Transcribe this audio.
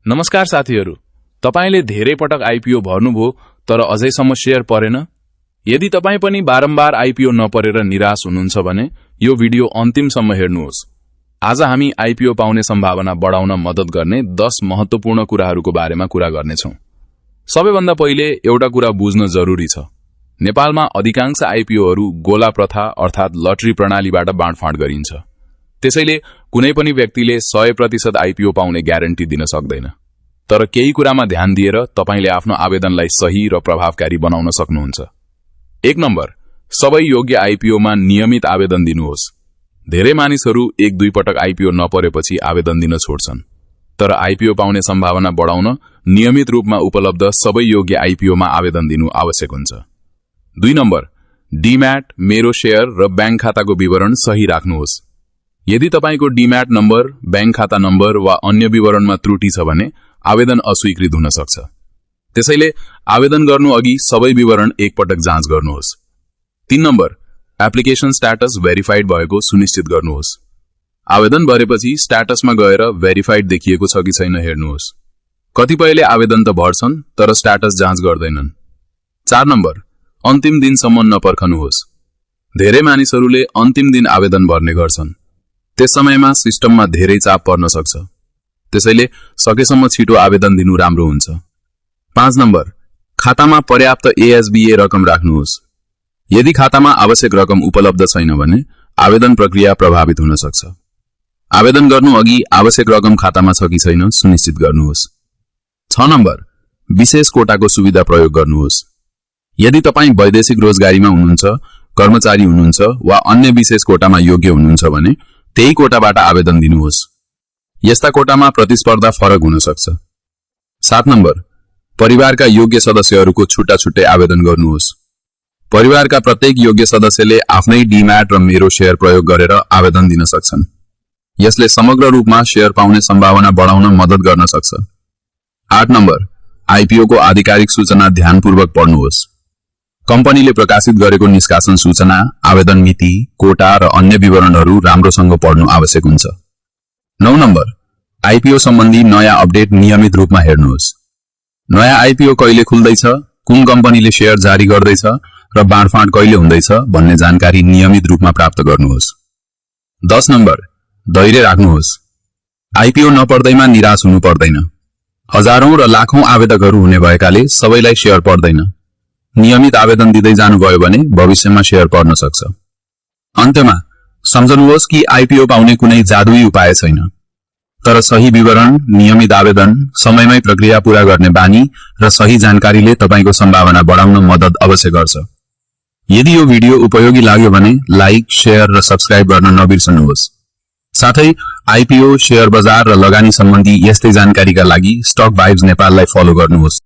नमस्कार साथीहरू, तपाईले धेरै पटक आईपीओ भर्नुभयो तर अझैसम्म शेयर परेन। यदि तपाई पनि बारम्बार आईपीओ नपरेर निराश हुनुहुन्छ भने यो भिडियो अन्तिमसम्म हेर्नुहोस्। आज हामी आईपीओ पाउने सम्भावना बढाउन मद्दत गर्ने 10 महत्त्वपूर्ण कुराहरूको बारेमा कुरा गर्नेछौं। सबैभन्दा पहिले एउटा कुरा बुझ्न जरुरी छ। नेपालमा अधिकांश आईपीओहरू गोला प्रथा अर्थात लटरी प्रणालीबाट बाँडफाँड गरिन्छ। त्यसैले कुनै पनि व्यक्तिले 100% आईपीओ पाउने ग्यारेन्टी दिन सक्दैन। तर केही कुरामा ध्यान दिएर तपाईले आफ्नो आवेदनलाई सही र प्रभावकारी बनाउन सक्नुहुन्छ। 1 नम्बर, सबै योग्य आईपीओमा नियमित आवेदन दिनुहोस्। धेरै मानिसहरू 1-2 पटक आईपीओ नपरेपछि आवेदन दिन छोड्छन्। तर आईपीओ पाउने सम्भावना बढाउन नियमित रूपमा उपलब्ध सबै योग्य आईपीओमा आवेदन दिनु आवश्यक हुन्छ। 2 नम्बर, डीम्याट, मेरो शेयर र बैंक खाताको विवरण सही राख्नुहोस्। यदि तपाईको डीम्याट नम्बर, बैंक खाता नम्बर वा अन्य विवरणमा त्रुटि छ भने आवेदन अस्वीकृत हुन सक्छ। त्यसैले आवेदन गर्नु अघि सबै विवरण एकपटक जाँच गर्नुहोस्। 3 नम्बर, एप्लिकेशन स्ट्याटस भेरिफाइड भएको सुनिश्चित गर्नुहोस्। आवेदन भरेपछि स्ट्याटसमा गएर भेरिफाइड देखिएको छ कि छैन हेर्नुहोस्। कतिपयले आवेदन त भर्छन् तर स्ट्याटस जाँच गर्दैनन्। 4 नम्बर, अन्तिम दिनसम्म नपर्खनुहोस्। धेरै मानिसहरूले अन्तिम दिन आवेदन भर्ने गर्छन्। त्यस समयमा सिस्टममा धेरै चाप पर्न सक्छ। त्यसैले सकेसम्म छिटो आवेदन दिनु राम्रो हुन्छ। 5 नम्बर, खातामा पर्याप्त एएसबीए रकम राख्नुहोस्। यदि खातामा आवश्यक रकम उपलब्ध छैन भने आवेदन प्रक्रिया प्रभावित हुन सक्छ। आवेदन गर्नु अघि आवश्यक रकम खातामा छ कि छैन सुनिश्चित गर्नुहोस्। 6 नम्बर, विशेष कोटाको सुविधा प्रयोग गर्नुहोस्। यदि तपाई वैदेशिक रोजगारीमा हुनुहुन्छ, कर्मचारी हुनुहुन्छ वा अन्य विशेष कोटामा योग्य हुनुहुन्छ भने त्यही कोटाबाट आवेदन दिनुहोस्। यस्ता कोटामा प्रतिस्पर्धा फरक हुन सक्छ। 7 नम्बर, परिवारका योग्य सदस्यहरूको छुट्टा-छुट्टै आवेदन गर्नुहोस्। परिवारका प्रत्येक योग्य सदस्यले आफ्नै डीम्याट र मेरो शेयर प्रयोग गरेर आवेदन दिन सक्छन्। यसले समग्र रूपमा शेयर पाउने सम्भावना बढाउन मद्दत गर्न सक्छ। 8 नम्बर, आईपीओको आधिकारिक सूचना ध्यानपूर्वक पढ्नुहोस्। कम्पनीले प्रकाशित गरेको निष्कासन सूचना, आवेदन मिति, कोटा र अन्य विवरणहरू राम्रोसँग पढ्नु आवश्यक हुन्छ। 9 नम्बर, आईपीओ सम्बन्धी नयाँ अपडेट नियमित रूपमा हेर्नुहोस्। नयाँ आईपीओ कहिले खुल्दैछ, कुन कम्पनीले शेयर जारी गर्दैछ र बाँडफाँड कहिले हुँदैछ भन्ने जानकारी नियमित रूपमा प्राप्त गर्नुहोस्। 10 नम्बर, धैर्य राख्नुहोस्। आईपीओ नपर्दैमा निराश हुनु पर्दैन। हजारौं र लाखौं आवेदकहरू हुने भएकाले सबैलाई शेयर पर्दैन। नियमित आवेदन दिँदै जानुभयो भने भविष्यमा शेयर पर्न सक्छ। अन्त्यमा सम्झनुहोस् कि आईपीओ पाउने कुनै जादुई उपाय छैन। तर सही विवरण, नियमित आवेदन, समयमै प्रक्रिया पूरा गर्ने बानी र सही जानकारीले तपाईको सम्भावना बढाउन मद्दत अवश्य गर्छ। यदि यो भिडियो उपयोगी लाग्यो भने लाइक, शेयर र सब्स्क्राइब गर्न नबिर्सनुहोस्। साथै आईपीओ, शेयर बजार र लगानी सम्बन्धी यस्तै जानकारीका लागि स्टक भाइब्स नेपाललाई फलो गर्नुहोस्।